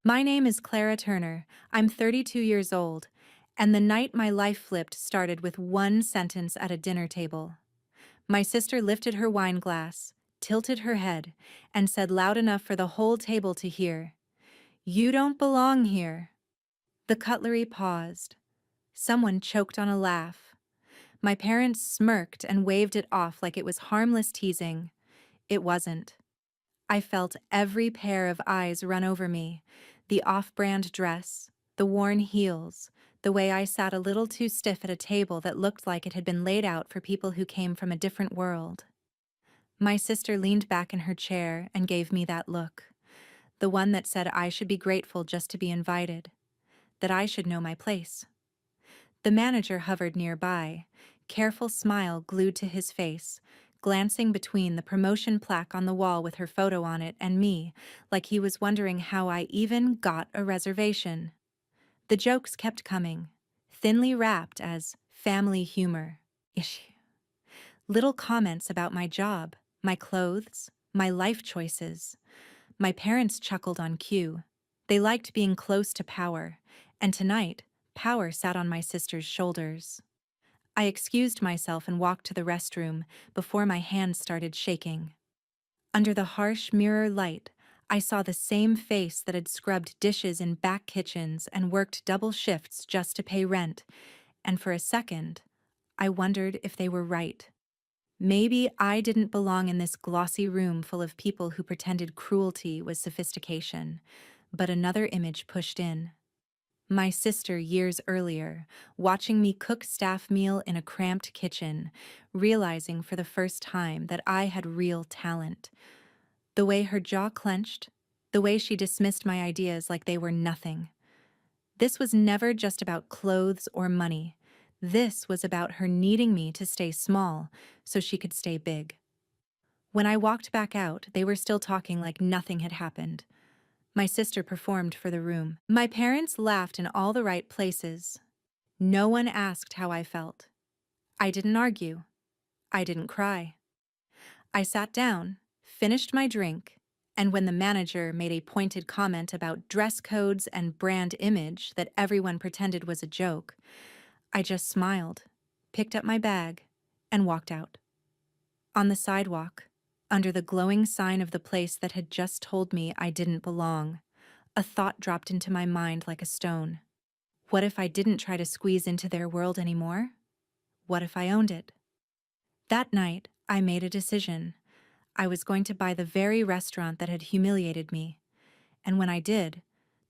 My name is Clara Turner. I'm 32 years old, and the night my life flipped started with one sentence at a dinner table. My sister lifted her wine glass, tilted her head, and said loud enough for the whole table to hear, "You don't belong here." The cutlery paused. Someone choked on a laugh. My parents smirked and waved it off like it was harmless teasing. It wasn't. I felt every pair of eyes run over me, the off-brand dress, the worn heels, the way I sat a little too stiff at a table that looked like it had been laid out for people who came from a different world. My sister leaned back in her chair and gave me that look, the one that said I should be grateful just to be invited, that I should know my place. The manager hovered nearby, careful smile glued to his face, glancing between the promotion plaque on the wall with her photo on it and me, like he was wondering how I even got a reservation. The jokes kept coming, thinly wrapped as family humor. Ish. Little comments about my job, my clothes, my life choices. My parents chuckled on cue. They liked being close to power, and tonight, power sat on my sister's shoulders. I excused myself and walked to the restroom before my hands started shaking. Under the harsh mirror light, I saw the same face that had scrubbed dishes in back kitchens and worked double shifts just to pay rent, and for a second, I wondered if they were right. Maybe I didn't belong in this glossy room full of people who pretended cruelty was sophistication, but another image pushed in. My sister years earlier, watching me cook staff meal in a cramped kitchen, realizing for the first time that I had real talent. The way her jaw clenched, the way she dismissed my ideas like they were nothing. This was never just about clothes or money. This was about her needing me to stay small so she could stay big. When I walked back out, they were still talking like nothing had happened. My sister performed for the room. My parents laughed in all the right places. No one asked how I felt. I didn't argue. I didn't cry. I sat down, finished my drink, and when the manager made a pointed comment about dress codes and brand image that everyone pretended was a joke, I just smiled, picked up my bag, and walked out. On the sidewalk, under the glowing sign of the place that had just told me I didn't belong, a thought dropped into my mind like a stone. What if I didn't try to squeeze into their world anymore? What if I owned it? That night, I made a decision. I was going to buy the very restaurant that had humiliated me. And when I did,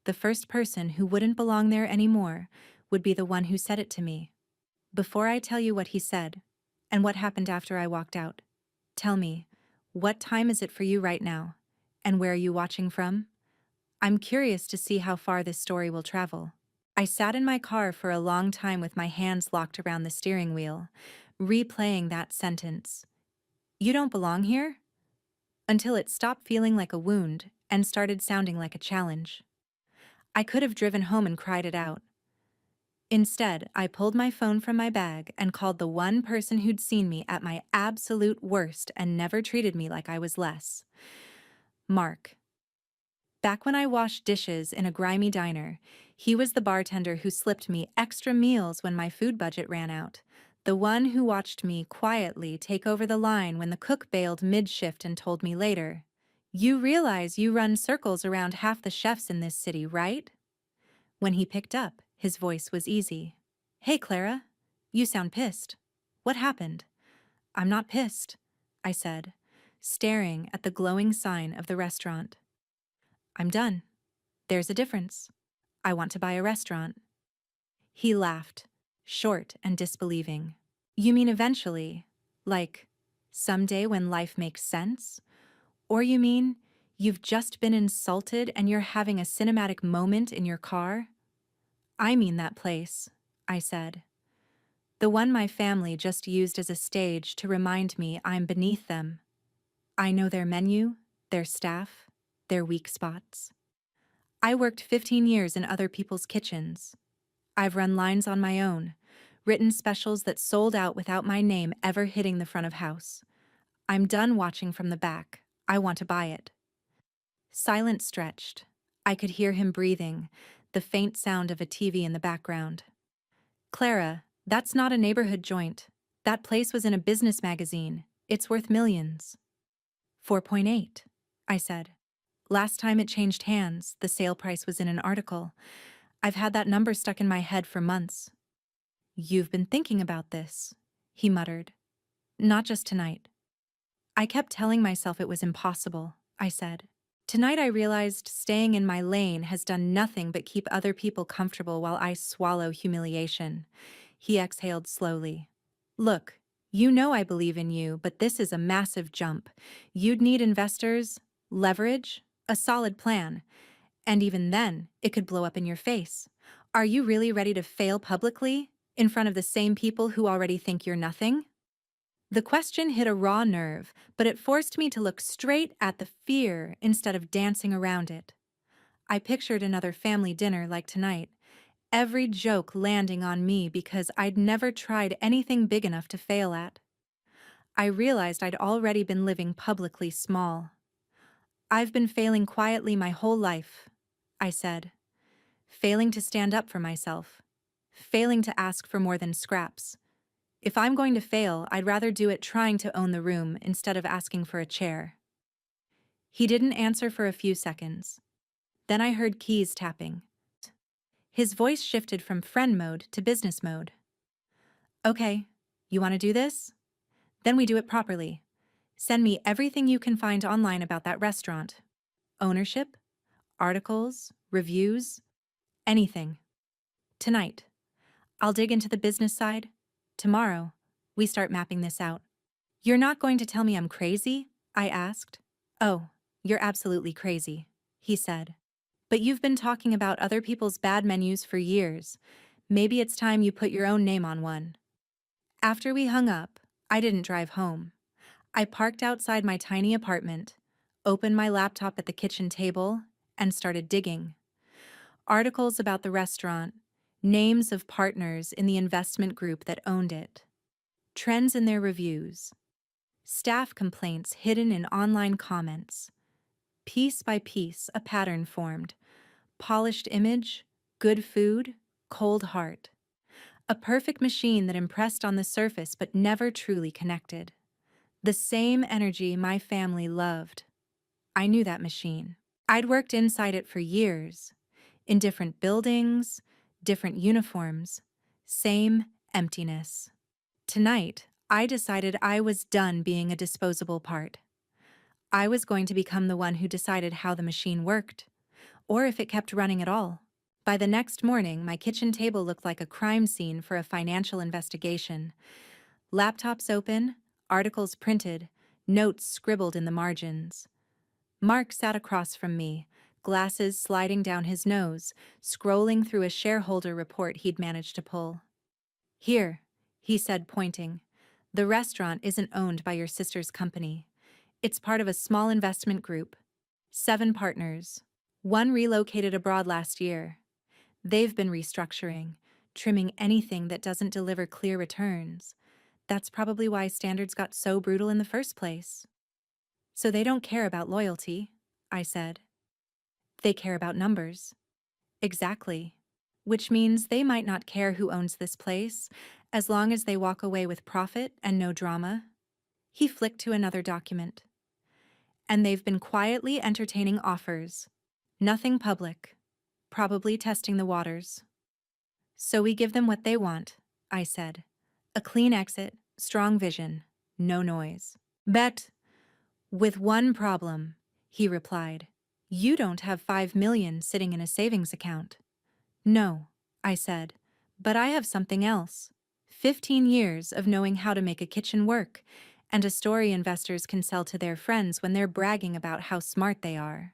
the first person who wouldn't belong there anymore would be the one who said it to me. Before I tell you what he said, and what happened after I walked out, tell me, what time is it for you right now? And where are you watching from? I'm curious to see how far this story will travel. I sat in my car for a long time with my hands locked around the steering wheel, replaying that sentence. You don't belong here? Until it stopped feeling like a wound and started sounding like a challenge. I could have driven home and cried it out. Instead, I pulled my phone from my bag and called the one person who'd seen me at my absolute worst and never treated me like I was less. Mark. Back when I washed dishes in a grimy diner, he was the bartender who slipped me extra meals when my food budget ran out, the one who watched me quietly take over the line when the cook bailed mid-shift and told me later, "You realize you run circles around half the chefs in this city, right?" When he picked up, his voice was easy. "Hey, Clara, you sound pissed. What happened?" "I'm not pissed," I said, staring at the glowing sign of the restaurant. "I'm done. There's a difference. I want to buy a restaurant." He laughed, short and disbelieving. "You mean eventually? Like, someday when life makes sense? Or you mean you've just been insulted and you're having a cinematic moment in your car?" "I mean that place," I said. "The one my family just used as a stage to remind me I'm beneath them. I know their menu, their staff, their weak spots. I worked 15 years in other people's kitchens. I've run lines on my own, written specials that sold out without my name ever hitting the front of house. I'm done watching from the back. I want to buy it." Silence stretched. I could hear him breathing, the faint sound of a TV in the background. Clara, that's not a neighborhood joint. That place was in a business magazine. It's worth millions. 4.8, I said. Last time it changed hands, the sale price was in an article. I've had that number stuck in my head for months. You've been thinking about this, he muttered. Not just tonight. I kept telling myself it was impossible, I said. Tonight I realized staying in my lane has done nothing but keep other people comfortable while I swallow humiliation. He exhaled slowly. Look, you know I believe in you, but this is a massive jump. You'd need investors, leverage, a solid plan. And even then, it could blow up in your face. Are you really ready to fail publicly, in front of the same people who already think you're nothing? The question hit a raw nerve, but it forced me to look straight at the fear instead of dancing around it. I pictured another family dinner like tonight, every joke landing on me because I'd never tried anything big enough to fail at. I realized I'd already been living publicly small. I've been failing quietly my whole life, I said. Failing to stand up for myself. Failing to ask for more than scraps. If I'm going to fail, I'd rather do it trying to own the room instead of asking for a chair. He didn't answer for a few seconds. Then I heard keys tapping. His voice shifted from friend mode to business mode. Okay, you want to do this? Then we do it properly. Send me everything you can find online about that restaurant. Ownership, articles, reviews, anything. Tonight. I'll dig into the business side. Tomorrow, we start mapping this out. You're not going to tell me I'm crazy? I asked. Oh, you're absolutely crazy, he said. But you've been talking about other people's bad menus for years. Maybe it's time you put your own name on one. After we hung up, I didn't drive home. I parked outside my tiny apartment, opened my laptop at the kitchen table, and started digging. Articles about the restaurant, names of partners in the investment group that owned it, trends in their reviews, staff complaints hidden in online comments. Piece by piece, a pattern formed. Polished image, good food, cold heart. A perfect machine that impressed on the surface but never truly connected. The same energy my family loved. I knew that machine. I'd worked inside it for years, in different buildings, different uniforms, same emptiness. Tonight, I decided I was done being a disposable part. I was going to become the one who decided how the machine worked, or if it kept running at all. By the next morning, my kitchen table looked like a crime scene for a financial investigation. Laptops open, articles printed, notes scribbled in the margins. Mark sat across from me, glasses sliding down his nose, scrolling through a shareholder report he'd managed to pull. Here, he said, pointing. The restaurant isn't owned by your sister's company. It's part of a small investment group. 7 partners. 1 relocated abroad last year. They've been restructuring, trimming anything that doesn't deliver clear returns. That's probably why standards got so brutal in the first place. So they don't care about loyalty, I said. They care about numbers. Exactly. Which means they might not care who owns this place, as long as they walk away with profit and no drama. He flicked to another document. And they've been quietly entertaining offers. Nothing public. Probably testing the waters. So we give them what they want, I said. A clean exit, strong vision, no noise. Bet. With one problem, he replied. You don't have 5 million sitting in a savings account. No, I said, but I have something else. 15 years of knowing how to make a kitchen work, and a story investors can sell to their friends when they're bragging about how smart they are.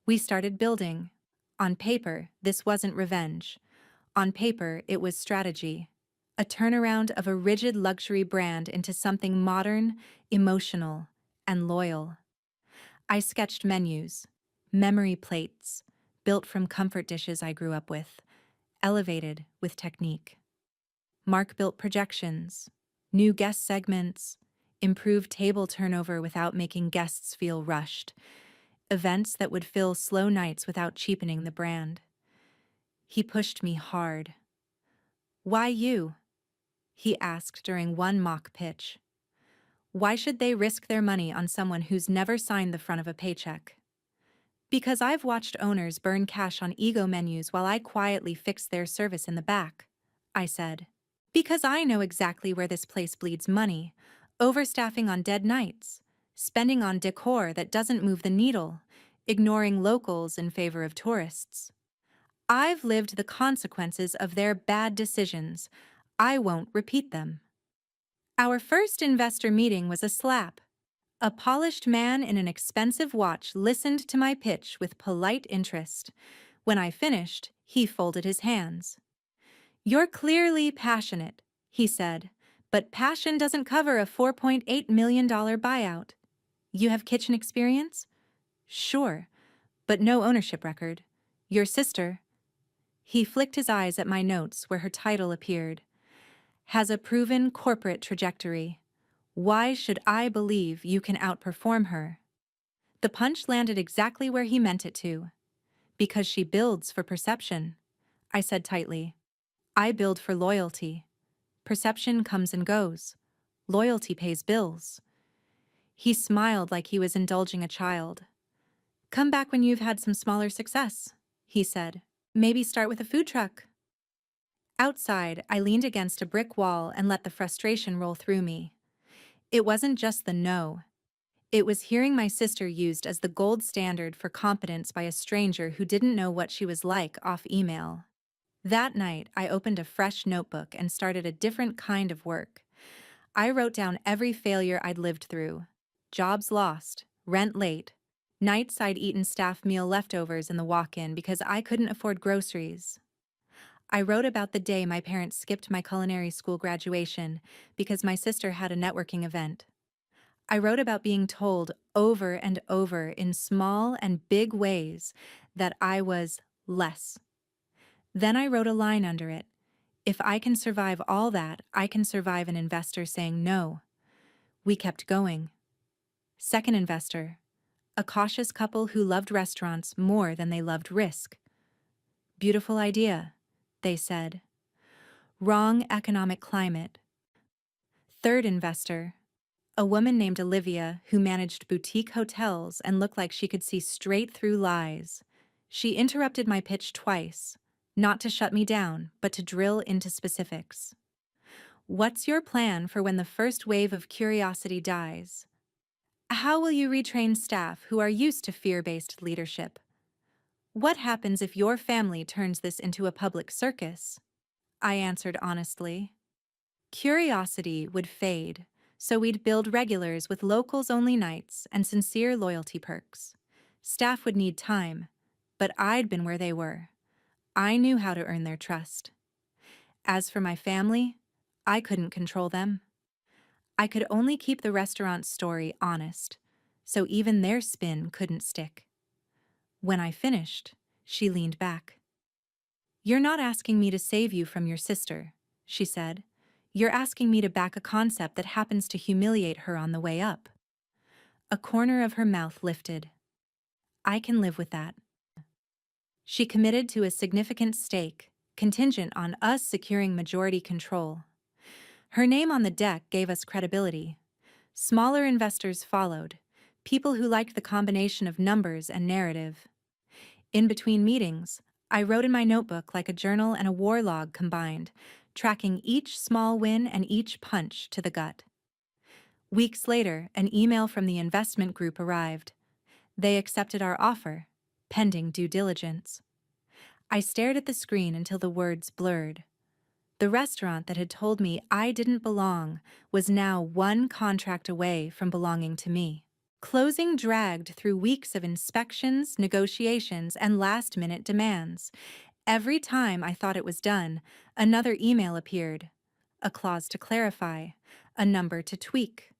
We started building. On paper, this wasn't revenge. On paper, it was strategy. A turnaround of a rigid luxury brand into something modern, emotional, and loyal. I sketched menus, memory plates, built from comfort dishes I grew up with, elevated with technique. Mark built projections, new guest segments, improved table turnover without making guests feel rushed. events that would fill slow nights without cheapening the brand. He pushed me hard. "Why you?" he asked during one mock pitch. "Why should they risk their money on someone who's never signed the front of a paycheck?" "Because I've watched owners burn cash on ego menus while I quietly fix their service in the back," I said. "Because I know exactly where this place bleeds money, overstaffing on dead nights, spending on decor that doesn't move the needle, ignoring locals in favor of tourists. I've lived the consequences of their bad decisions. I won't repeat them." Our first investor meeting was a slap. A polished man in an expensive watch listened to my pitch with polite interest. When I finished, he folded his hands. "You're clearly passionate," he said, "but passion doesn't cover a $4.8 million buyout. You have kitchen experience?" "Sure, but no ownership record. Your sister," he flicked his eyes at my notes where her title appeared, "has a proven corporate trajectory. Why should I believe you can outperform her?" The punch landed exactly where he meant it to. "Because she builds for perception," I said tightly. "I build for loyalty. Perception comes and goes. Loyalty pays bills." He smiled like he was indulging a child. "Come back when you've had some smaller success," he said. "Maybe start with a food truck." Outside, I leaned against a brick wall and let the frustration roll through me. It wasn't just the no. It was hearing my sister used as the gold standard for competence by a stranger who didn't know what she was like off email. That night, I opened a fresh notebook and started a different kind of work. I wrote down every failure I'd lived through. Jobs lost, rent late, nights I'd eaten staff meal leftovers in the walk-in because I couldn't afford groceries. I wrote about the day my parents skipped my culinary school graduation because my sister had a networking event. I wrote about being told over and over in small and big ways that I was less. Then I wrote a line under it. If I can survive all that, I can survive an investor saying no. We kept going. Second investor, a cautious couple who loved restaurants more than they loved risk. Beautiful idea, they said. Wrong economic climate. Third investor, a woman named Olivia who managed boutique hotels and looked like she could see straight through lies. She interrupted my pitch twice, not to shut me down, but to drill into specifics. "What's your plan for when the first wave of curiosity dies? How will you retrain staff who are used to fear-based leadership? What happens if your family turns this into a public circus?" I answered honestly. Curiosity would fade, so we'd build regulars with locals-only nights and sincere loyalty perks. Staff would need time, but I'd been where they were. I knew how to earn their trust. As for my family, I couldn't control them. I could only keep the restaurant's story honest, so even their spin couldn't stick. When I finished, she leaned back. "You're not asking me to save you from your sister," she said. "You're asking me to back a concept that happens to humiliate her on the way up." A corner of her mouth lifted. "I can live with that." She committed to a significant stake, contingent on us securing majority control. Her name on the deck gave us credibility. Smaller investors followed, people who liked the combination of numbers and narrative. In between meetings, I wrote in my notebook like a journal and a war log combined, tracking each small win and each punch to the gut. Weeks later, an email from the investment group arrived. They accepted our offer, pending due diligence. I stared at the screen until the words blurred. The restaurant that had told me I didn't belong was now one contract away from belonging to me. Closing dragged through weeks of inspections, negotiations, and last-minute demands. Every time I thought it was done, another email appeared. A clause to clarify, a number to tweak.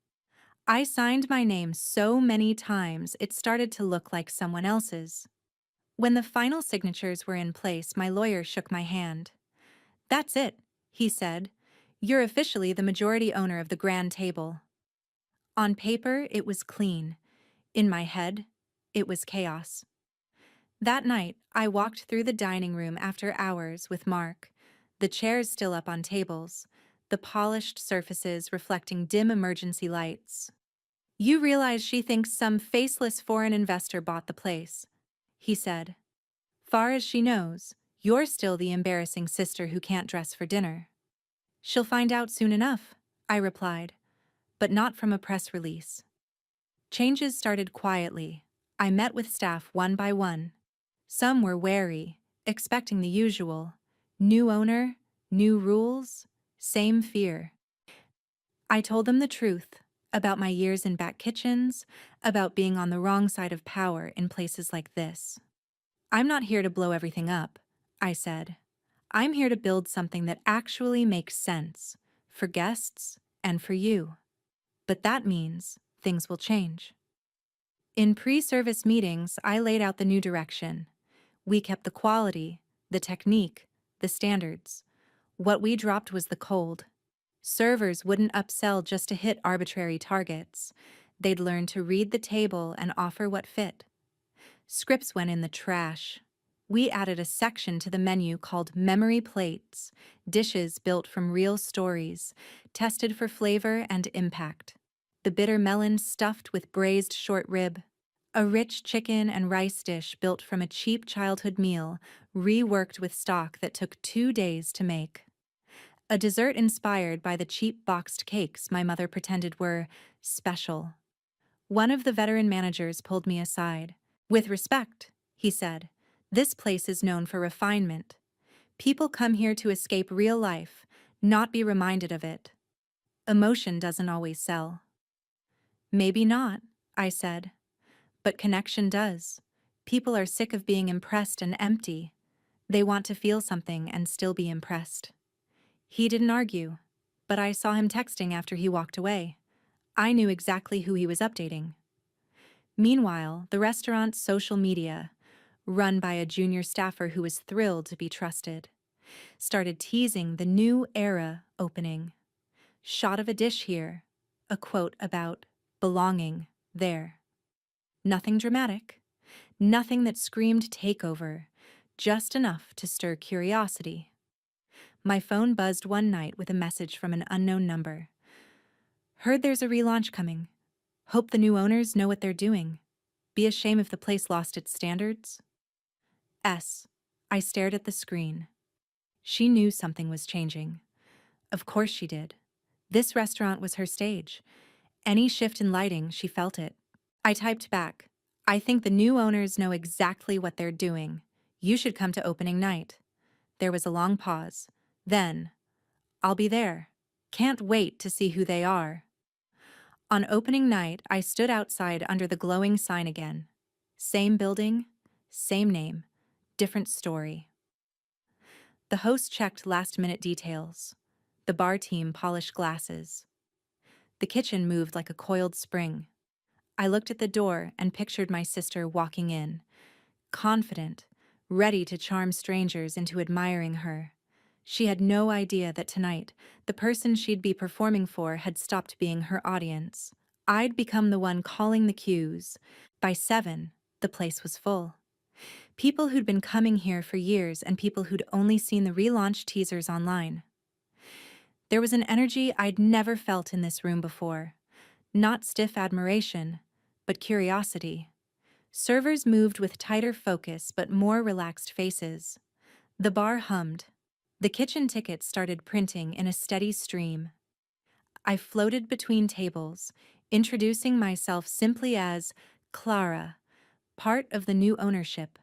I signed my name so many times it started to look like someone else's. When the final signatures were in place, my lawyer shook my hand. "That's it," he said. "You're officially the majority owner of the Grand Table." On paper, it was clean. In my head, It was chaos. That night, I walked through the dining room after hours with Mark, the chairs still up on tables, the polished surfaces reflecting dim emergency lights. "You realize she thinks some faceless foreign investor bought the place," he said. "Far as she knows, you're still the embarrassing sister who can't dress for dinner." "She'll find out soon enough," I replied, but not from a press release. Changes started quietly. I met with staff one by one. Some were wary, expecting the usual. New owner, new rules, same fear. I told them the truth about my years in back kitchens, about being on the wrong side of power in places like this. "I'm not here to blow everything up," I said. "I'm here to build something that actually makes sense, for guests and for you. But that means things will change." In pre-service meetings, I laid out the new direction. We kept the quality, the technique, the standards. What we dropped was the cold. Servers wouldn't upsell just to hit arbitrary targets. They'd learn to read the table and offer what fit. Scripts went in the trash. We added a section to the menu called Memory Plates, dishes built from real stories, tested for flavor and impact. The bitter melon stuffed with braised short rib. A rich chicken and rice dish built from a cheap childhood meal, reworked with stock that took 2 days to make. A dessert inspired by the cheap boxed cakes my mother pretended were special. One of the veteran managers pulled me aside. "With respect," he said, "this place is known for refinement. People come here to escape real life, not be reminded of it. Emotion doesn't always sell." "Maybe not," I said, "but connection does. People are sick of being impressed and empty. They want to feel something and still be impressed." He didn't argue, but I saw him texting after he walked away. I knew exactly who he was updating. Meanwhile, the restaurant's social media, run by a junior staffer who was thrilled to be trusted, started teasing the new era opening. Shot of a dish here, a quote about belonging there. Nothing dramatic, nothing that screamed takeover, just enough to stir curiosity. My phone buzzed one night with a message from an unknown number. "Heard there's a relaunch coming. Hope the new owners know what they're doing. Be a shame if the place lost its standards." I stared at the screen. She knew something was changing. Of course she did. This restaurant was her stage. Any shift in lighting, she felt it. I typed back, "I think the new owners know exactly what they're doing. You should come to opening night." There was a long pause. Then, "I'll be there. Can't wait to see who they are." On opening night, I stood outside under the glowing sign again. Same building, same name, different story. The host checked last-minute details. The bar team polished glasses. The kitchen moved like a coiled spring. I looked at the door and pictured my sister walking in, confident, ready to charm strangers into admiring her. She had no idea that tonight, the person she'd be performing for had stopped being her audience. I'd become the one calling the cues. By 7, the place was full. People who'd been coming here for years and people who'd only seen the relaunch teasers online. There was an energy I'd never felt in this room before. Not stiff admiration, but curiosity. Servers moved with tighter focus but more relaxed faces. The bar hummed. The kitchen tickets started printing in a steady stream. I floated between tables, introducing myself simply as Clara, part of the new ownership.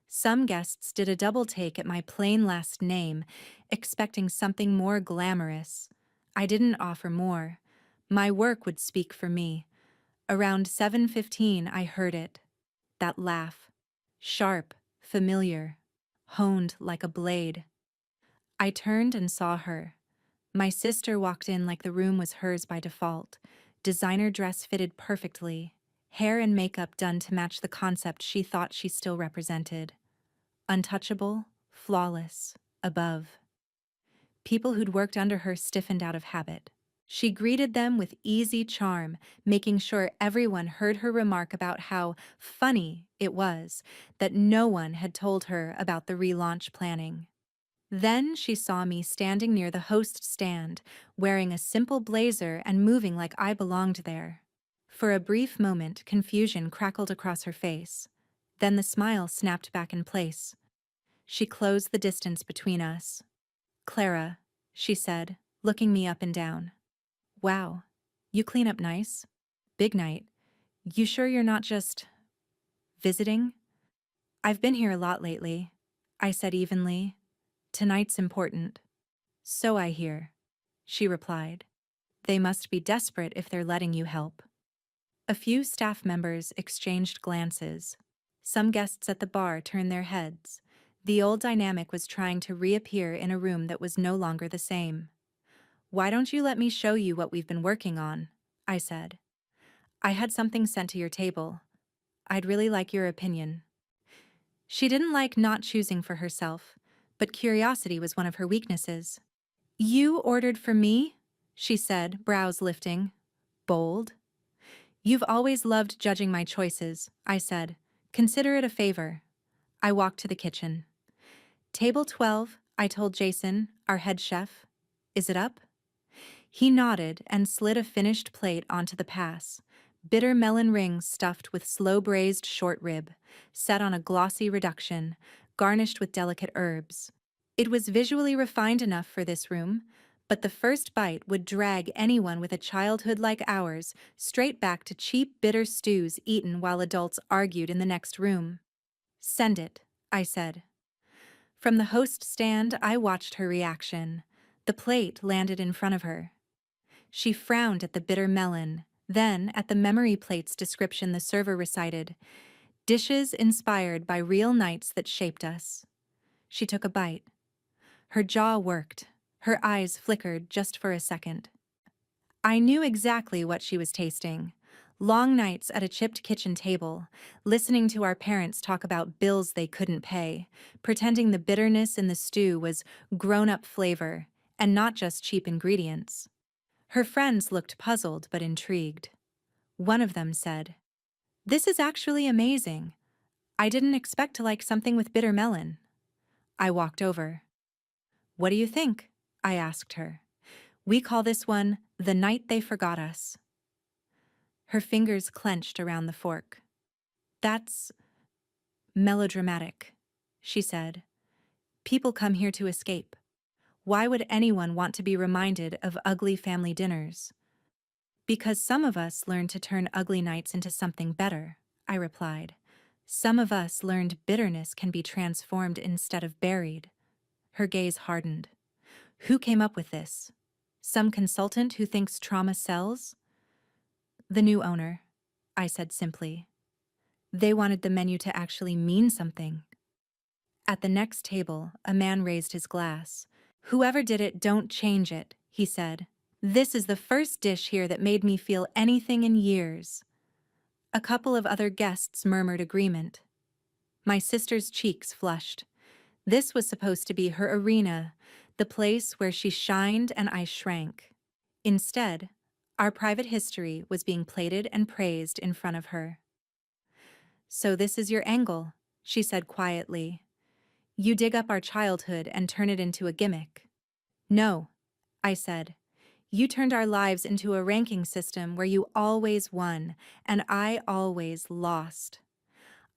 Some guests did a double take at my plain last name, expecting something more glamorous. I didn't offer more. My work would speak for me. Around 7:15, I heard it. That laugh. Sharp, familiar, honed like a blade. I turned and saw her. My sister walked in like the room was hers by default. Designer dress fitted perfectly. Hair and makeup done to match the concept she thought she still represented. Untouchable, flawless, above. People who'd worked under her stiffened out of habit. She greeted them with easy charm, making sure everyone heard her remark about how funny it was that no one had told her about the relaunch planning. Then she saw me standing near the host stand, wearing a simple blazer and moving like I belonged there. For a brief moment, confusion crackled across her face. Then the smile snapped back in place. She closed the distance between us. "Clara," she said, looking me up and down. "Wow, you clean up nice. Big night. You sure you're not just visiting?" "I've been here a lot lately," I said evenly. "Tonight's important." "So I hear," she replied. "They must be desperate if they're letting you help." A few staff members exchanged glances. Some guests at the bar turned their heads. The old dynamic was trying to reappear in a room that was no longer the same. "Why don't you let me show you what we've been working on?" I said. "I had something sent to your table. I'd really like your opinion." She didn't like not choosing for herself, but curiosity was one of her weaknesses. "You ordered for me?" she said, brows lifting. Bold. "You've always loved judging my choices," I said. "Consider it a favor." I walked to the kitchen. "Table 12, I told Jason, our head chef. Is it up?" He nodded and slid a finished plate onto the pass. Bitter melon rings stuffed with slow-braised short rib, set on a glossy reduction, garnished with delicate herbs. It was visually refined enough for this room, but the first bite would drag anyone with a childhood like ours straight back to cheap bitter stews eaten while adults argued in the next room. "Send it," I said. From the host stand, I watched her reaction. The plate landed in front of her. She frowned at the bitter melon, then at the memory plate's description the server recited, "Dishes inspired by real nights that shaped us." She took a bite. Her jaw worked. Her eyes flickered just for a second. I knew exactly what she was tasting. Long nights at a chipped kitchen table, listening to our parents talk about bills they couldn't pay, pretending the bitterness in the stew was grown-up flavor and not just cheap ingredients. Her friends looked puzzled but intrigued. One of them said, "This is actually amazing. I didn't expect to like something with bitter melon." I walked over. "What do you think?" I asked her. "We call this one The Night They Forgot Us." Her fingers clenched around the fork. "That's melodramatic," she said. "People come here to escape. Why would anyone want to be reminded of ugly family dinners?" "Because some of us learned to turn ugly nights into something better," I replied. "Some of us learned bitterness can be transformed instead of buried." Her gaze hardened. "Who came up with this? Some consultant who thinks trauma sells?" "The new owner," I said simply. "They wanted the menu to actually mean something." At the next table, a man raised his glass. "Whoever did it, don't change it," he said. "This is the first dish here that made me feel anything in years." A couple of other guests murmured agreement. My sister's cheeks flushed. This was supposed to be her arena, the place where she shined and I shrank. Instead, our private history was being plated and praised in front of her. "So this is your angle," she said quietly. "You dig up our childhood and turn it into a gimmick." "No," I said. "You turned our lives into a ranking system where you always won, and I always lost.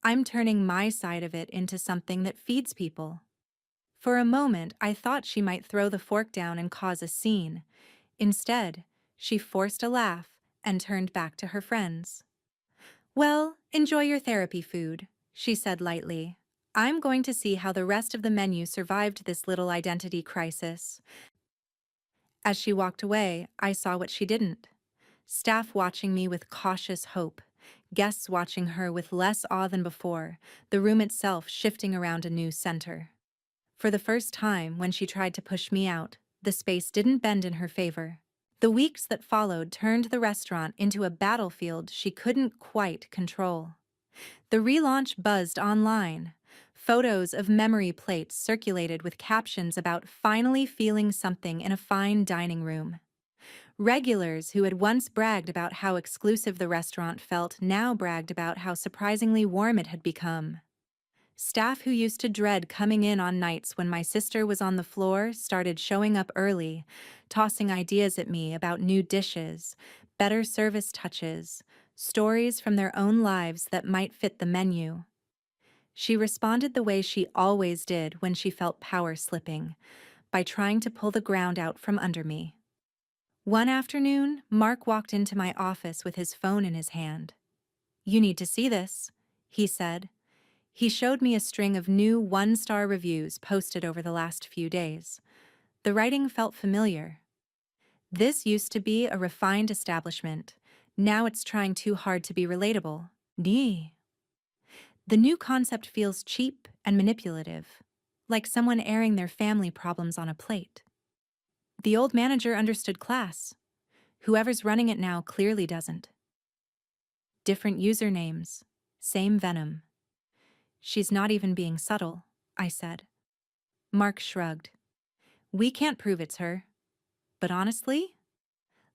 I'm turning my side of it into something that feeds people." For a moment, I thought she might throw the fork down and cause a scene. Instead, she forced a laugh and turned back to her friends. "Well, enjoy your therapy food," she said lightly. "I'm going to see how the rest of the menu survived this little identity crisis." As she walked away, I saw what she didn't. Staff watching me with cautious hope, guests watching her with less awe than before, the room itself shifting around a new center. For the first time, when she tried to push me out, the space didn't bend in her favor. The weeks that followed turned the restaurant into a battlefield she couldn't quite control. The relaunch buzzed online. Photos of memory plates circulated with captions about finally feeling something in a fine dining room. Regulars who had once bragged about how exclusive the restaurant felt now bragged about how surprisingly warm it had become. Staff who used to dread coming in on nights when my sister was on the floor started showing up early, tossing ideas at me about new dishes, better service touches, stories from their own lives that might fit the menu. She responded the way she always did when she felt power slipping, by trying to pull the ground out from under me. One afternoon, Mark walked into my office with his phone in his hand. "You need to see this," he said. He showed me a string of new one-star reviews posted over the last few days. The writing felt familiar. "This used to be a refined establishment. Now it's trying too hard to be relatable. Nee. The new concept feels cheap and manipulative, like someone airing their family problems on a plate. The old manager understood class. Whoever's running it now clearly doesn't. Different usernames, same venom. She's not even being subtle," I said. Mark shrugged. "We can't prove it's her. But honestly,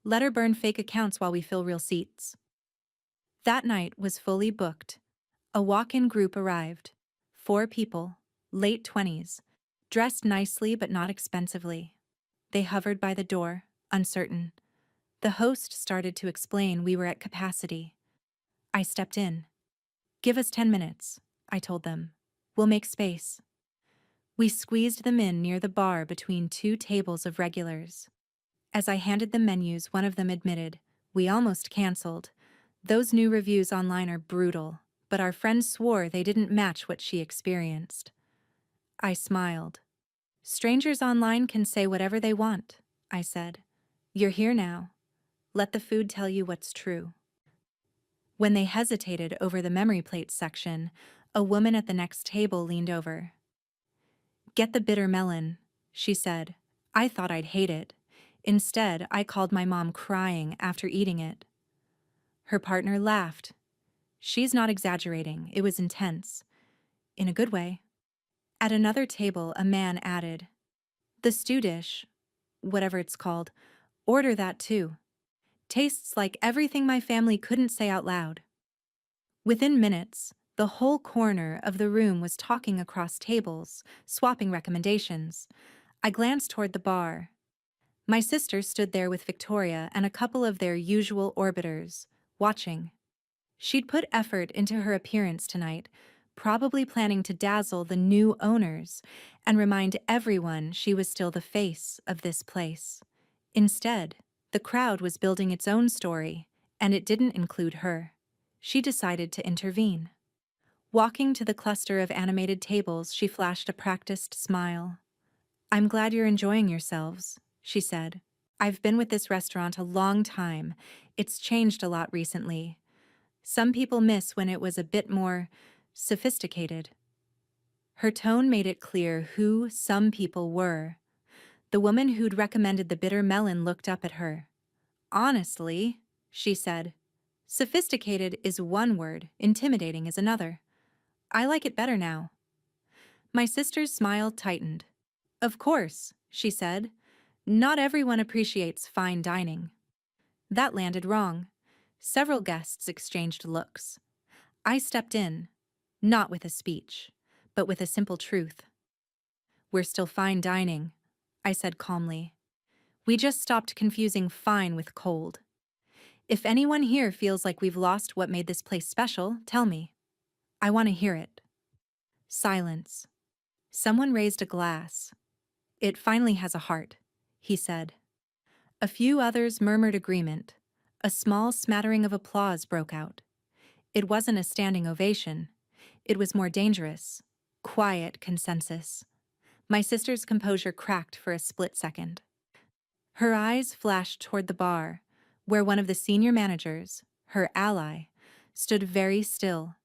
let her burn fake accounts while we fill real seats." That night was fully booked. A walk-in group arrived. 4 people, late 20s, dressed nicely but not expensively. They hovered by the door, uncertain. The host started to explain we were at capacity. I stepped in. "Give us 10 minutes, I told them. "We'll make space." We squeezed them in near the bar between 2 tables of regulars. As I handed them menus, one of them admitted, "We almost canceled. Those new reviews online are brutal, but our friend swore they didn't match what she experienced." I smiled. "Strangers online can say whatever they want," I said. "You're here now. Let the food tell you what's true." When they hesitated over the memory plates section, a woman at the next table leaned over. "Get the bitter melon," she said. I thought I'd hate it. Instead, I called my mom crying after eating it. Her partner laughed. "She's not exaggerating, it was intense. In a good way." At another table, a man added, "The stew dish, whatever it's called, order that too. Tastes like everything my family couldn't say out loud." Within minutes, the whole corner of the room was talking across tables, swapping recommendations. I glanced toward the bar. My sister stood there with Victoria and a couple of their usual orbiters, watching. She'd put effort into her appearance tonight, probably planning to dazzle the new owners and remind everyone she was still the face of this place. Instead, the crowd was building its own story, and it didn't include her. She decided to intervene. Walking to the cluster of animated tables, she flashed a practiced smile. "I'm glad you're enjoying yourselves," she said. "I've been with this restaurant a long time. It's changed a lot recently. Some people miss when it was a bit more sophisticated." Her tone made it clear who some people were. The woman who'd recommended the bitter melon looked up at her. "Honestly," she said, "sophisticated is one word, intimidating is another. I like it better now." My sister's smile tightened. "Of course," she said. "Not everyone appreciates fine dining." That landed wrong. Several guests exchanged looks. I stepped in, not with a speech, but with a simple truth. "We're still fine dining," I said calmly. "We just stopped confusing fine with cold. If anyone here feels like we've lost what made this place special, tell me. I want to hear it." Silence. Someone raised a glass. "It finally has a heart," he said. A few others murmured agreement. A small smattering of applause broke out. It wasn't a standing ovation. It was more dangerous. Quiet consensus. My sister's composure cracked for a split second. Her eyes flashed toward the bar, where one of the senior managers, her ally, stood very still,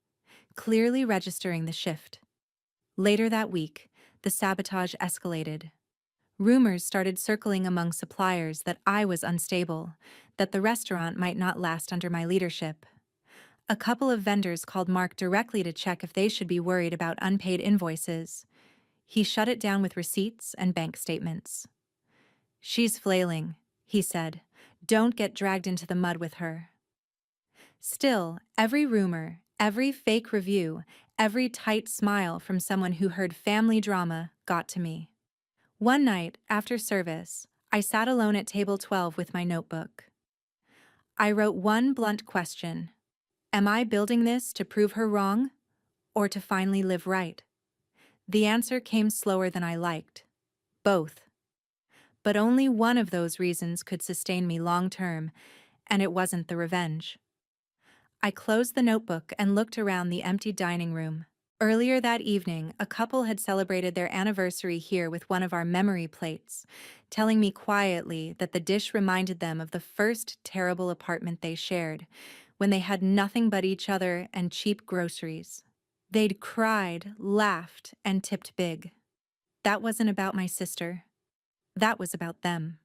clearly registering the shift. Later that week, the sabotage escalated. Rumors started circling among suppliers that I was unstable, that the restaurant might not last under my leadership. A couple of vendors called Mark directly to check if they should be worried about unpaid invoices. He shut it down with receipts and bank statements. "She's flailing," he said. Don't get dragged into the mud with her. Still, every rumor, every fake review, every tight smile from someone who heard family drama got to me. One night, after service, I sat alone at table 12 with my notebook. I wrote one blunt question. Am I building this to prove her wrong, or to finally live right? The answer came slower than I liked. Both. But only one of those reasons could sustain me long term, and it wasn't the revenge. I closed the notebook and looked around the empty dining room. Earlier that evening, a couple had celebrated their anniversary here with one of our memory plates, telling me quietly that the dish reminded them of the first terrible apartment they shared, when they had nothing but each other and cheap groceries. They'd cried, laughed, and tipped big. That wasn't about my sister. That was about them.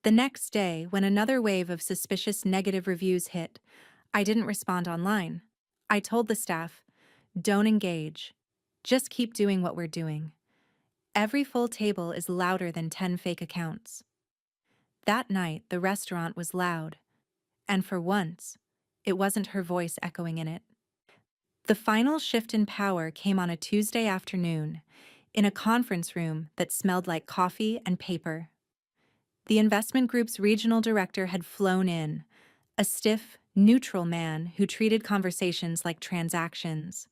The next day, when another wave of suspicious negative reviews hit, I didn't respond online. I told the staff, don't engage. Just keep doing what we're doing. Every full table is louder than 10 fake accounts. That night, the restaurant was loud, and for once, it wasn't her voice echoing in it. The final shift in power came on a Tuesday afternoon, in a conference room that smelled like coffee and paper. The investment group's regional director had flown in, a stiff, neutral man who treated conversations like transactions.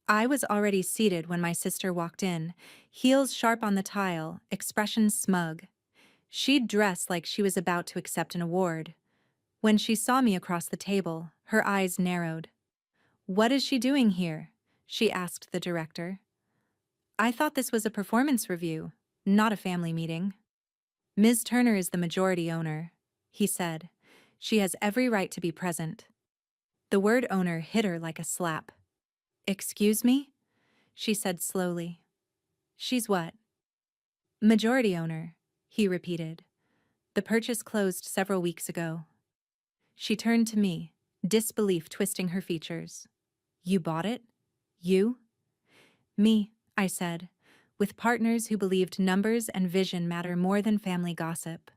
I was already seated when my sister walked in, heels sharp on the tile, expression smug. She'd dressed like she was about to accept an award. When she saw me across the table, her eyes narrowed. "What is she doing here?" she asked the director. "I thought this was a performance review, not a family meeting." "Ms. Turner is the majority owner," he said. "She has every right to be present." The word owner hit her like a slap. "Excuse me?" she said slowly. "She's what?" "Majority owner," he repeated. "The purchase closed several weeks ago." She turned to me, disbelief twisting her features. "You bought it? You?" "Me," I said, with partners who believed numbers and vision matter more than family gossip.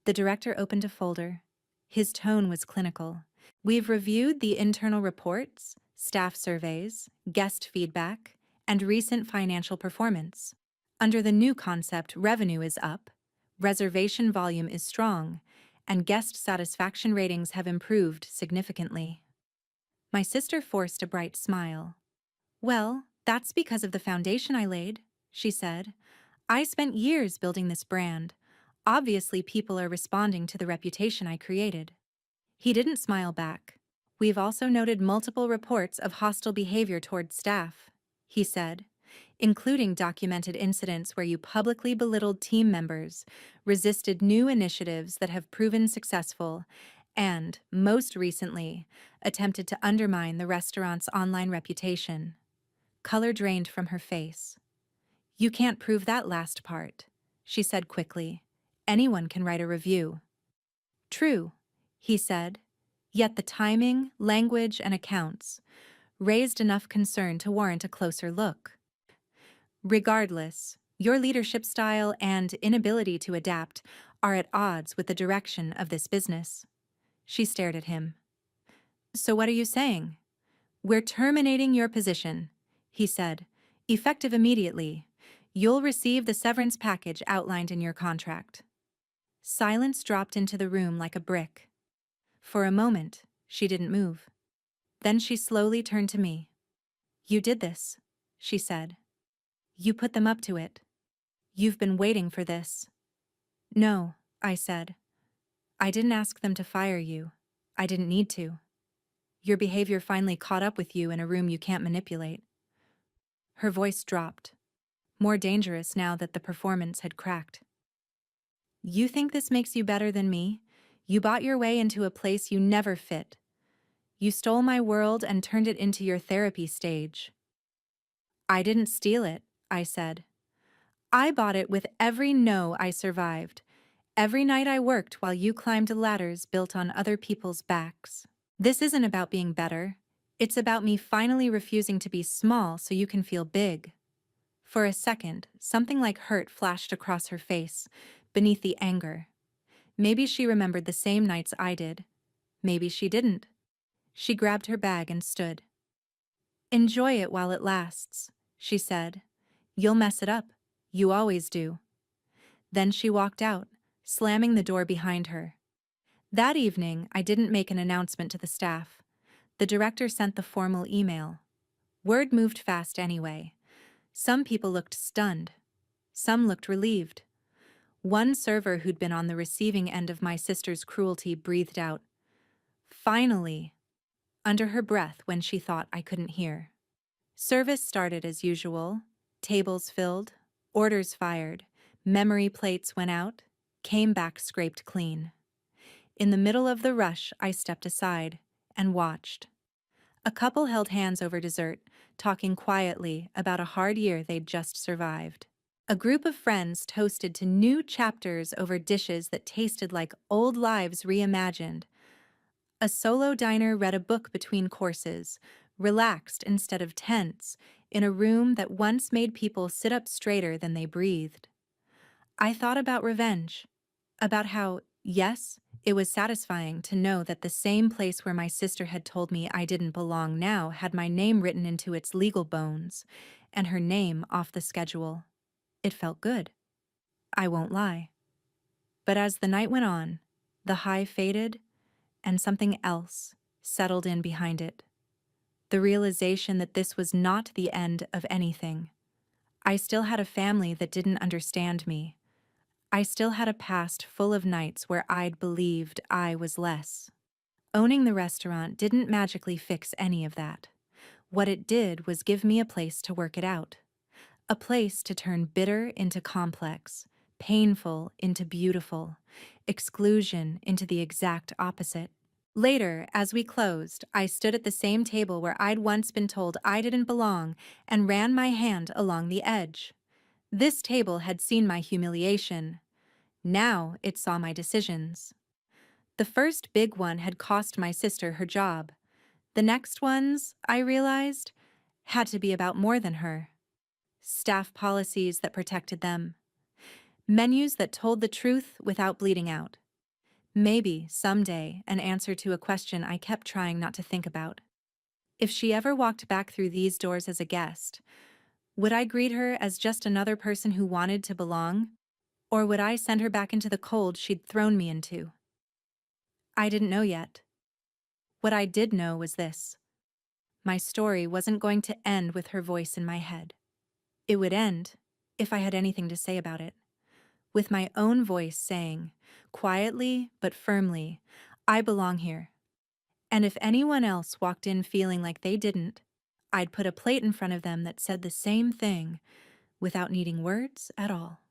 The director opened a folder. His tone was clinical. "We've reviewed the internal reports, staff surveys, guest feedback, and recent financial performance. Under the new concept, revenue is up, reservation volume is strong, and guest satisfaction ratings have improved significantly." My sister forced a bright smile. "Well, that's because of the foundation I laid," she said. "I spent years building this brand. Obviously, people are responding to the reputation I created." He didn't smile back. "We've also noted multiple reports of hostile behavior toward staff," he said, "including documented incidents where you publicly belittled team members, resisted new initiatives that have proven successful, and, most recently, attempted to undermine the restaurant's online reputation." Color drained from her face. "You can't prove that last part," she said quickly. "Anyone can write a review." "True," he said, yet the timing, language, and accounts raised enough concern to warrant a closer look. "Regardless, your leadership style and inability to adapt are at odds with the direction of this business." She stared at him. "So what are you saying?" "We're terminating your position," he said, "effective immediately. You'll receive the severance package outlined in your contract." Silence dropped into the room like a brick. For a moment, she didn't move. Then she slowly turned to me. "You did this," she said. "You put them up to it. You've been waiting for this." "No," I said. "I didn't ask them to fire you. I didn't need to. Your behavior finally caught up with you in a room you can't manipulate." Her voice dropped, more dangerous now that the performance had cracked. "You think this makes you better than me? You bought your way into a place you never fit. You stole my world and turned it into your therapy stage." "I didn't steal it," I said. "I bought it with every no I survived, every night I worked while you climbed ladders built on other people's backs. This isn't about being better. It's about me finally refusing to be small so you can feel big." For a second, something like hurt flashed across her face, beneath the anger. Maybe she remembered the same nights I did. Maybe she didn't. She grabbed her bag and stood. "Enjoy it while it lasts," she said. "You'll mess it up. You always do." Then she walked out, slamming the door behind her. That evening, I didn't make an announcement to the staff. The director sent the formal email. Word moved fast anyway. Some people looked stunned. Some looked relieved. One server who'd been on the receiving end of my sister's cruelty breathed out, "Finally," under her breath when she thought I couldn't hear. Service started as usual. Tables filled, orders fired, memory plates went out, came back scraped clean. In the middle of the rush, I stepped aside and watched. A couple held hands over dessert, talking quietly about a hard year they'd just survived. A group of friends toasted to new chapters over dishes that tasted like old lives reimagined. A solo diner read a book between courses, relaxed instead of tense, in a room that once made people sit up straighter than they breathed. I thought about revenge, about how, yes, it was satisfying to know that the same place where my sister had told me I didn't belong now had my name written into its legal bones, and her name off the schedule. It felt good. I won't lie. But as the night went on, the high faded, and something else settled in behind it. The realization that this was not the end of anything. I still had a family that didn't understand me. I still had a past full of nights where I'd believed I was less. Owning the restaurant didn't magically fix any of that. What it did was give me a place to work it out. A place to turn bitter into complex, painful into beautiful, exclusion into the exact opposite. Later, as we closed, I stood at the same table where I'd once been told I didn't belong and ran my hand along the edge. This table had seen my humiliation. Now it saw my decisions. The first big one had cost my sister her job. The next ones, I realized, had to be about more than her. Staff policies that protected them. Menus that told the truth without bleeding out. Maybe, someday, an answer to a question I kept trying not to think about. If she ever walked back through these doors as a guest, would I greet her as just another person who wanted to belong? Or would I send her back into the cold she'd thrown me into? I didn't know yet. What I did know was this. My story wasn't going to end with her voice in my head. It would end, if I had anything to say about it, with my own voice saying, quietly but firmly, "I belong here." And if anyone else walked in feeling like they didn't, I'd put a plate in front of them that said the same thing without needing words at all.